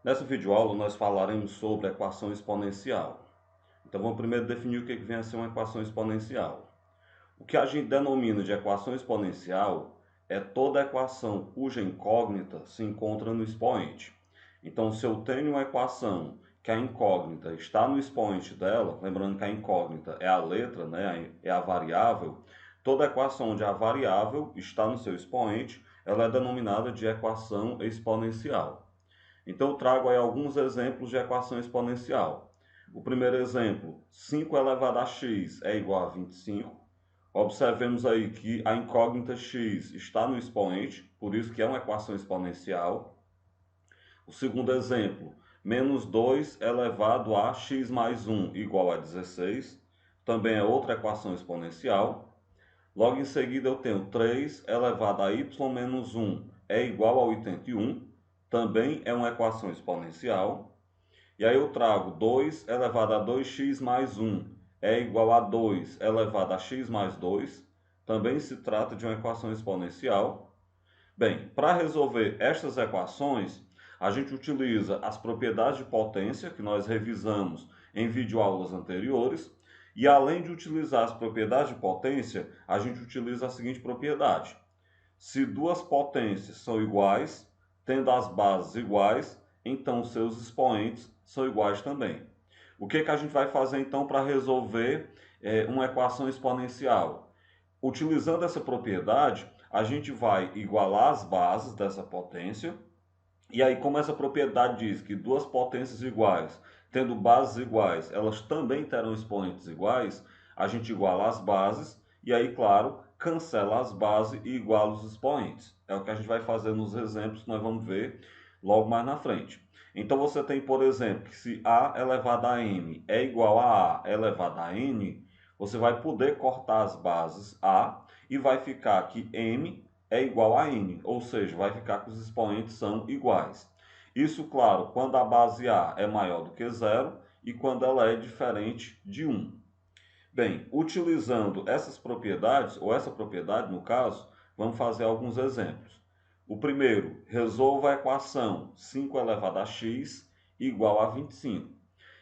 Nessa videoaula nós falaremos sobre equação exponencial. Então vamos primeiro definir o que vem a ser uma equação exponencial. O que a gente denomina de equação exponencial é toda equação cuja incógnita se encontra no expoente. Então se eu tenho uma equação que a incógnita está no expoente dela, lembrando que a incógnita é a letra, né, é a variável, toda equação onde a variável está no seu expoente, ela é denominada de equação exponencial. Então, eu trago aí alguns exemplos de equação exponencial. O primeiro exemplo, 5 elevado a x é igual a 25. Observemos aí que a incógnita x está no expoente, por isso que é uma equação exponencial. O segundo exemplo, menos 2 elevado a x mais 1 igual a 16. Também é outra equação exponencial. Logo em seguida eu tenho 3 elevado a y menos 1 é igual a 81. Também é uma equação exponencial. E aí eu trago 2 elevado a 2x mais 1 é igual a 2 elevado a x mais 2. Também se trata de uma equação exponencial. Bem, para resolver estas equações, a gente utiliza as propriedades de potência que nós revisamos em videoaulas anteriores. E além de utilizar as propriedades de potência, a gente utiliza a seguinte propriedade. Se duas potências são iguais, tendo as bases iguais, então seus expoentes são iguais também. O que a gente vai fazer então para resolver uma equação exponencial? Utilizando essa propriedade, a gente vai igualar as bases dessa potência. E aí, como essa propriedade diz que duas potências iguais, tendo bases iguais, elas também terão expoentes iguais, a gente iguala as bases e aí, claro, cancela as bases e iguala os expoentes. É o que a gente vai fazer nos exemplos que nós vamos ver logo mais na frente. Então você tem, por exemplo, que se A elevado a M é igual a elevado a N, você vai poder cortar as bases A e vai ficar que M é igual a N, ou seja, vai ficar que os expoentes são iguais. Isso, claro, quando a base A é maior do que zero e quando ela é diferente de 1. Bem, utilizando essas propriedades, ou essa propriedade no caso, vamos fazer alguns exemplos. O primeiro, resolva a equação 5 elevado a x igual a 25.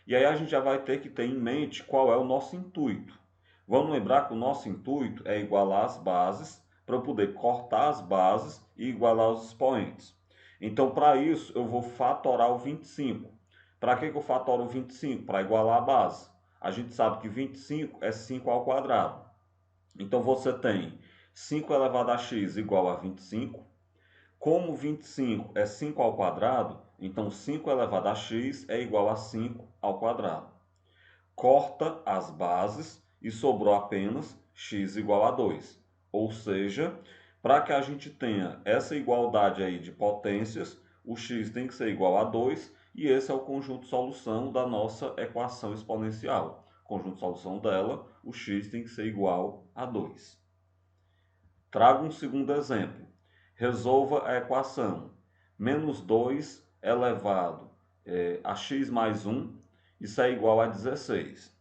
E aí a gente já vai ter que ter em mente qual é o nosso intuito. Vamos lembrar que o nosso intuito é igualar as bases para eu poder cortar as bases e igualar os expoentes. Então, para isso, eu vou fatorar o 25. Para que eu fatoro o 25? Para igualar a base. A gente sabe que 25 é 5 ao quadrado. Então, você tem 5 elevado a x igual a 25. Como 25 é 5 ao quadrado, então 5 elevado a x é igual a 5 ao quadrado. Corta as bases e sobrou apenas x igual a 2. Ou seja, para que a gente tenha essa igualdade aí de potências, o x tem que ser igual a 2 e esse é o conjunto de solução da nossa equação exponencial. Conjunto de solução dela, o x tem que ser igual a 2. Trago um segundo exemplo. Resolva a equação menos 2 elevado a x mais 1, isso é igual a 16.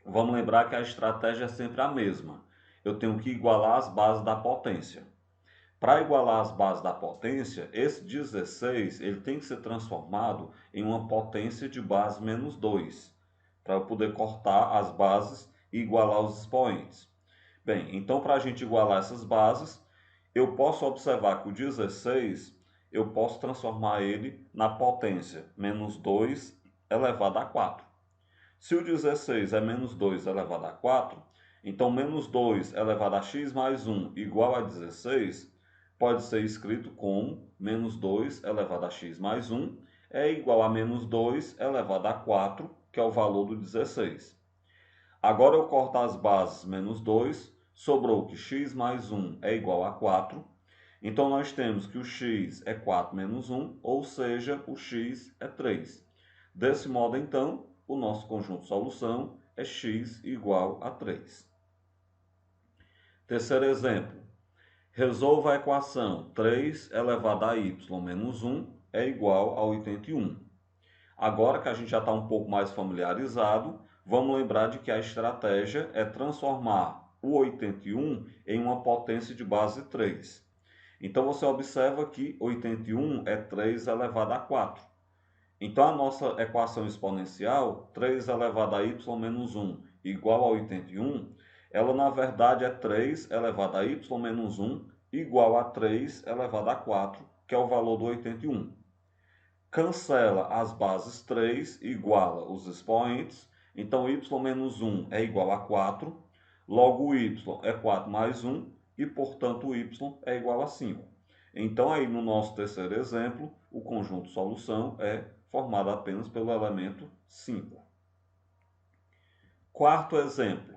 Vamos lembrar que a estratégia é sempre a mesma. Eu tenho que igualar as bases da potência. Para igualar as bases da potência, esse 16 ele tem que ser transformado em uma potência de base menos 2, para eu poder cortar as bases e igualar os expoentes. Bem, então para a gente igualar essas bases, eu posso observar que o 16 eu posso transformar ele na potência menos 2 elevado a 4. Se o 16 é menos 2 elevado a 4, então menos 2 elevado a x mais 1 igual a 16 pode ser escrito como menos 2 elevado a x mais 1 é igual a menos 2 elevado a 4, que é o valor do 16. Agora eu corto as bases menos 2, sobrou que x mais 1 é igual a 4. Então nós temos que o x é 4 menos 1, ou seja, o x é 3. Desse modo, então, o nosso conjunto de solução é x igual a 3. Terceiro exemplo. Resolva a equação 3 elevado a y menos 1 é igual a 81. Agora que a gente já está um pouco mais familiarizado, vamos lembrar de que a estratégia é transformar o 81 em uma potência de base 3. Então você observa que 81 é 3 elevado a 4. Então, a nossa equação exponencial, 3 elevado a y menos 1 igual a 81, ela na verdade é 3 elevado a y menos 1 igual a 3 elevado a 4, que é o valor do 81. Cancela as bases 3, iguala os expoentes. Então, y menos 1 é igual a 4, logo o y é 4 mais 1 e, portanto, o y é igual a 5. Então, aí no nosso terceiro exemplo, o conjunto solução é formado apenas pelo elemento 5. Quarto exemplo.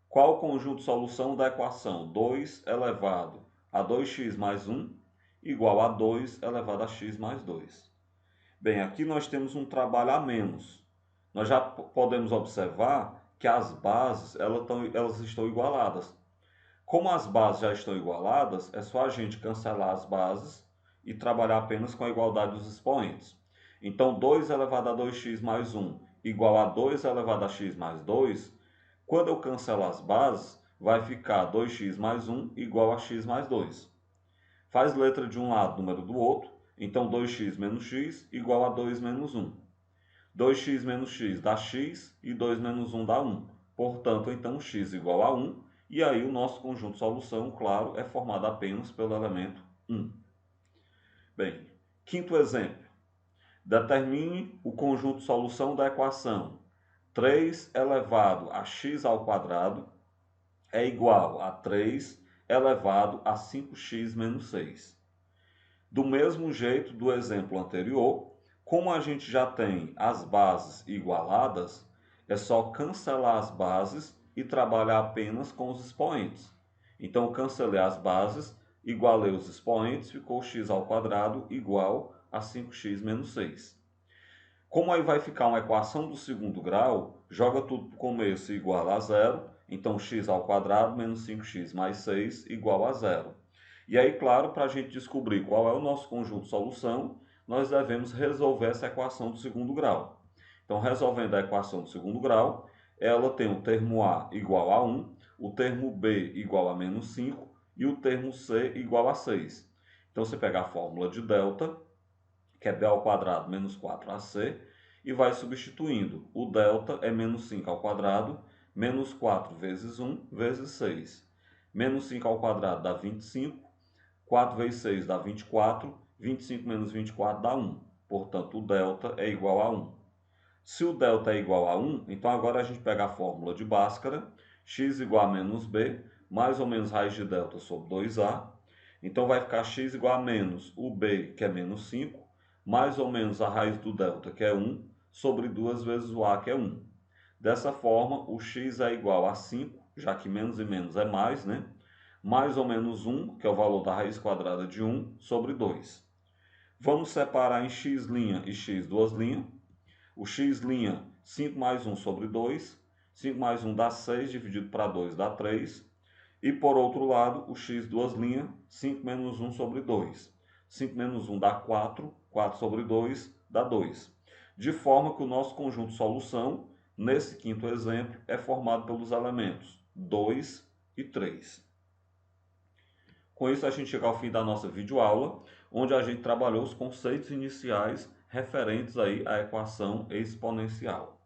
Qual o conjunto solução da equação 2 elevado a 2x mais 1 igual a 2 elevado a x mais 2? Bem, aqui nós temos um trabalho a menos. Nós já podemos observar que as bases elas estão igualadas. Como as bases já estão igualadas, é só a gente cancelar as bases e trabalhar apenas com a igualdade dos expoentes. Então, 2 elevado a 2x mais 1 igual a 2 elevado a x mais 2, quando eu cancelo as bases, vai ficar 2x mais 1 igual a x mais 2. Faz letra de um lado, número do outro, então 2x menos x igual a 2 menos 1. 2x menos x dá x e 2 menos 1 dá 1. Portanto, então x igual a 1. E aí o nosso conjunto de solução, claro, é formado apenas pelo elemento 1. Bem, quinto exemplo. Determine o conjunto de solução da equação 3 elevado a x ao quadrado é igual a 3 elevado a 5x menos 6. Do mesmo jeito do exemplo anterior, como a gente já tem as bases igualadas, é só cancelar as bases e trabalhar apenas com os expoentes. Então, eu cancelei as bases, igualei os expoentes, ficou x ao quadrado igual a 5x menos 6. Como aí vai ficar uma equação do segundo grau, joga tudo para o começo igual a zero, então x ao quadrado menos 5x mais 6 igual a zero. E aí, claro, para a gente descobrir qual é o nosso conjunto de solução, nós devemos resolver essa equação do segundo grau. Então, resolvendo a equação do segundo grau, ela tem o termo A igual a 1, o termo B igual a menos 5 e o termo C igual a 6. Então, você pega a fórmula de delta, que é B ao quadrado menos 4AC, e vai substituindo. O delta é menos 5 ao quadrado, menos 4 vezes 1 vezes 6. Menos 5 ao quadrado dá 25, 4 vezes 6 dá 24, 25 menos 24 dá 1. Portanto, o delta é igual a 1. Se o delta é igual a 1, então agora a gente pega a fórmula de Bhaskara, x igual a menos b, mais ou menos raiz de delta sobre 2a. Então vai ficar x igual a menos o b, que é menos 5, mais ou menos a raiz do delta, que é 1, sobre 2 vezes o a, que é 1. Dessa forma, o x é igual a 5, já que menos e menos é mais, né? Mais ou menos 1, que é o valor da raiz quadrada de 1, sobre 2. Vamos separar em x' e x duas linhas. O x', 5 mais 1 sobre 2. 5 mais 1 dá 6, dividido para 2 dá 3. E por outro lado, o x duas linhas, 5 menos 1 sobre 2. 5 menos 1 dá 4, 4 sobre 2 dá 2. De forma que o nosso conjunto de solução, nesse quinto exemplo, é formado pelos elementos 2 e 3. Com isso, a gente chega ao fim da nossa videoaula, onde a gente trabalhou os conceitos iniciais referentes aí à equação exponencial.